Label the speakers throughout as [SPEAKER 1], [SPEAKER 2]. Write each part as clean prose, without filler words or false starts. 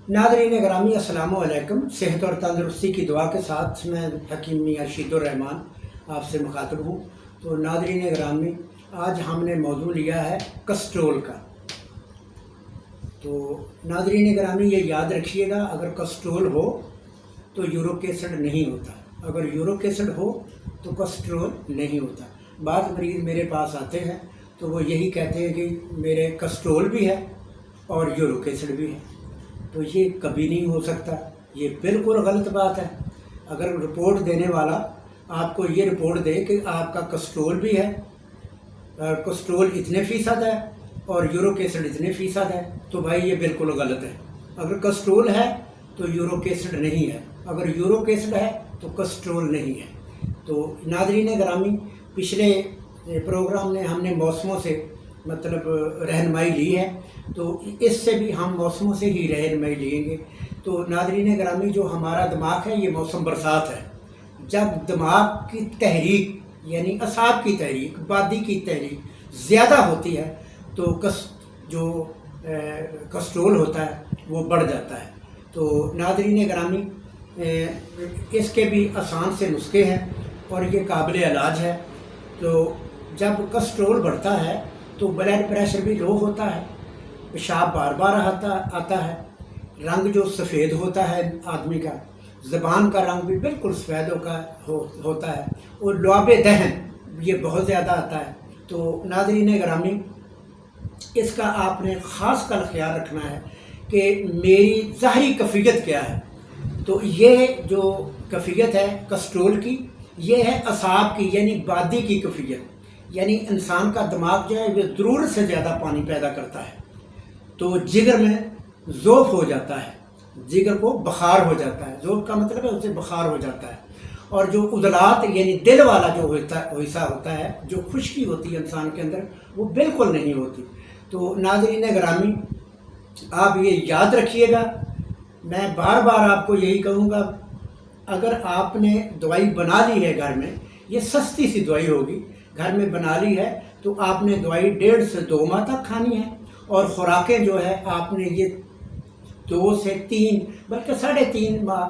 [SPEAKER 1] Nadreen ग्रामी अस्सलाम वालेकुम। सेहत और तंदरुस्ती की दुआ के साथ मैं हकीम मियां रशीदुर्रहमान आपसे मुखातब हूँ। तो नादरीन ग्रामी, आज हमने मौजू लिया है कस्ट्रोल का। तो नादरीन ग्रामी, ये याद रखिएगा, अगर कस्ट्रोल हो तो यूरिक एसिड नहीं होता, अगर यूरिक एसिड हो तो कस्ट्रोल नहीं होता। बाद मरीज़ मेरे पास आते हैं तो वो यही कहते हैं कि मेरे कस्ट्रोल भी है और यूरिक एसिड भी है। तो ये कभी नहीं हो सकता, ये बिल्कुल गलत बात है। अगर रिपोर्ट देने वाला आपको ये रिपोर्ट दे कि आपका कस्ट्रोल भी है, कस्ट्रोल इतने फ़ीसद है और यूरिक एसिड इतने फ़ीसद है, तो भाई ये बिल्कुल गलत है। अगर कस्ट्रोल है तो यूरिक एसिड नहीं है, अगर यूरिक एसिड है तो कस्ट्रोल नहीं है। तो नाज़रीन ग्रामी, पिछले प्रोग्राम में हमने मौसमों से मतलब रहनुमाई ली है, तो इससे भी हम मौसमों से ही रहनुमाई लेंगे। तो नाज़रीन ग्रामी, जो हमारा दिमाग है ये मौसम बरसात है। जब दिमाग की तहरीक यानी असाब की तहरीक, बादी की तहरीक ज़्यादा होती है तो कस्ट्रोल होता है वो बढ़ जाता है। तो नाज़रीन ग्रामी, इसके भी आसान से नुस्खे हैं और ये काबिल इलाज है। तो जब कस्ट्रोल बढ़ता है तो ब्लड प्रेशर भी लो होता है, पेशाब बार बार आता है, रंग जो सफ़ेद होता है आदमी का, ज़बान का रंग भी बिल्कुल सफ़ेद होता है, और लुआब दहन ये बहुत ज़्यादा आता है। तो नाज़रीन ग्रामी, इसका आपने ख़ास कर ख्याल रखना है कि मेरी ज़ाहरी कैफियत क्या है। तो ये जो कैफियत है कस्ट्रोल की, ये है असाब की यानी बादी की कैफियत, यानी इंसान का दिमाग जो है वो ज़रूरत से ज़्यादा पानी पैदा करता है, तो जिगर में ज़ोफ़ हो जाता है, जिगर को बुखार हो जाता है। ज़ोफ़ का मतलब है उससे बुखार हो जाता है। और जो उजलात यानी दिल वाला जो हिस्सा होता है, जो खुश्की होती है इंसान के अंदर, वो बिल्कुल नहीं होती। तो नाज़रीन ग्रामी, आप ये याद रखिएगा, मैं बार बार आपको यही कहूँगा, अगर आपने दवाई बना ली है घर में, ये सस्ती सी दवाई होगी, घर में बना ली है, तो आपने दवाई 1.5 से 2 माह तक खानी है। और ख़ुराकें जो है आपने ये 2 से 3 बल्कि 3.5 माह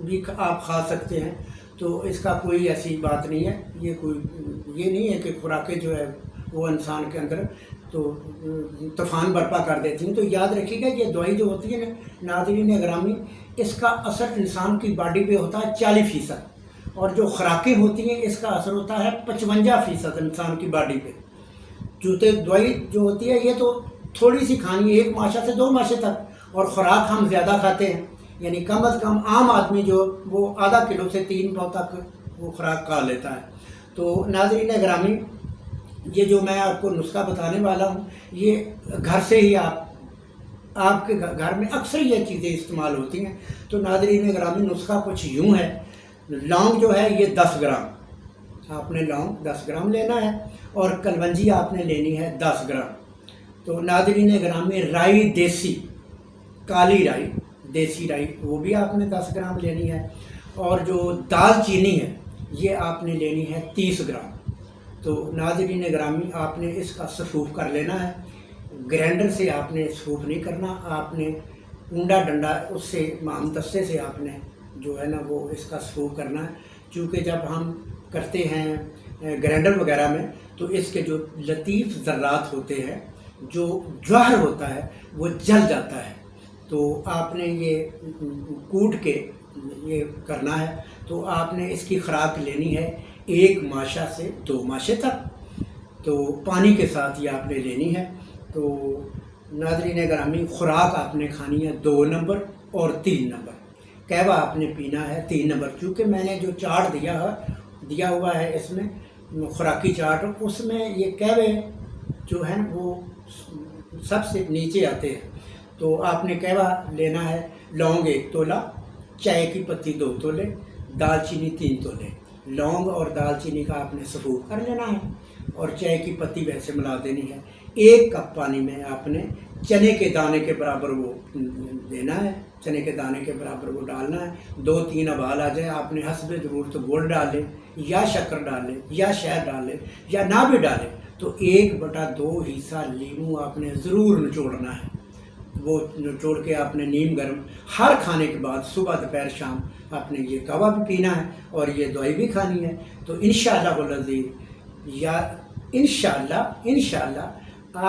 [SPEAKER 1] भी आप खा सकते हैं। तो इसका कोई ऐसी बात नहीं है, ये नहीं है कि खुराकें जो है वो इंसान के अंदर तो तूफ़ान बर्पा कर देती हैं। तो याद रखिएगा, ये दवाई जो होती है ना नाज़रीन ग्रामी, इसका असर इंसान की बॉडी पे होता है 40%, और जो खुराकें होती हैं इसका असर होता है 55% इंसान की बॉडी पे। जूते दवाई जो होती है ये तो थोड़ी सी खानी है, 1 माशा से 2 माशे तक, और ख़ुराक हम ज़्यादा खाते हैं, यानी कम अज़ कम आम आदमी जो वो आधा किलो से 3 पाव तक वो खुराक खा लेता है। तो नाज़रीन ग्रामी, ये जो मैं आपको नुस्खा बताने वाला हूँ, ये घर से ही आपके घर में अक्सर ये चीज़ें इस्तेमाल होती हैं। तो नाज़रीन ग्रामी, नुस्खा कुछ यूँ है। लौंग जो है ये 10 ग्राम, आपने लौंग 10 ग्राम लेना है, और कलवंजी आपने लेनी है 10 ग्राम। तो नाज़रीन ग्रामी, राई देसी, काली राई, देसी राई, वो भी आपने 10 ग्राम लेनी है, और जो दाल चीनी है ये आपने लेनी है 30 ग्राम। तो नाज़रीन ग्रामी, आपने इसका सफ़ूफ कर लेना है, ग्राइंडर से आपने सफ़ूफ नहीं करना, आपने ऊंडा डंडा उससे माम दस्ते से आपने जो है ना वो इसका सफ़ूफ करना है। चूँकि जब हम करते हैं ग्राइंडर वगैरह में तो इसके जो लतीफ़ ज़र्रात होते हैं, जो जौहर होता है वो जल जाता है। तो आपने ये कूट के ये करना है। तो आपने इसकी खुराक लेनी है 1 माशा से 2 माशे तक, तो पानी के साथ ये आपने लेनी है। तो नाज़रीन ग्रामी, खुराक आपने खानी है 2 नंबर और 3 नंबर। कहवा आपने पीना है 3 नंबर। चूँकि मैंने जो चार्ट दिया हुआ है इसमें खुराकी चार्ट, उसमें ये कहवे जो हैं वो सबसे नीचे आते हैं। तो आपने कहवा लेना है, लौंग 1 तोला, चाय की पत्ती 2 तोले, दालचीनी 3 तोले। लौंग और दालचीनी का आपने सफ़ूफ कर लेना है, और चाय की पत्ती वैसे मिला देनी है। 1 कप पानी में आपने चने के दाने के बराबर वो देना है, चने के दाने के बराबर वो डालना है। 2-3 उबाल आ जाए, आपने हस्बे ज़रूरत गुड़ डालें या शक्कर डालें या शहद डालें या ना भी डालें, तो 1/2 हिस्सा नींबू आपने ज़रूर निचोड़ना है। وہ نچوڑ کے آپ نے نیم گرم ہر کھانے کے بعد صبح دوپہر شام آپ نے یہ قہوہ بھی پینا ہے اور یہ دوائی بھی کھانی ہے. تو انشاءاللہ العزیز یا انشاءاللہ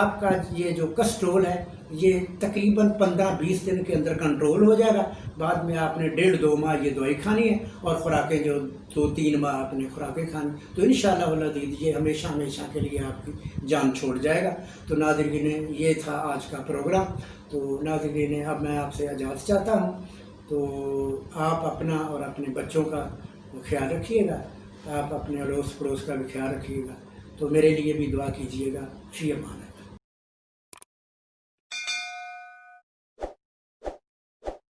[SPEAKER 1] آپ کا یہ جو کسٹرول ہے یہ تقریباً 15-20 دن کے اندر کنٹرول ہو جائے گا. بعد میں آپ نے 1.5-2 ماہ یہ دوائی کھانی ہے اور خوراکیں جو 2-3 ماہ آپ نے خوراکیں کھانی. تو انشاءاللہ العزیز یہ ہمیشہ کے لیے آپ کی جان چھوڑ جائے گا. تو ناظرین یہ تھا آج کا پروگرام. تو ناظرین اب میں آپ سے اجازت چاہتا ہوں. تو آپ اپنا اور اپنے بچوں کا خیال رکھیے گا. آپ اپنے اڑوس پڑوس کا بھی خیال رکھیے گا. تو میرے لیے بھی دعا کیجیے گا. فی امان اللہ.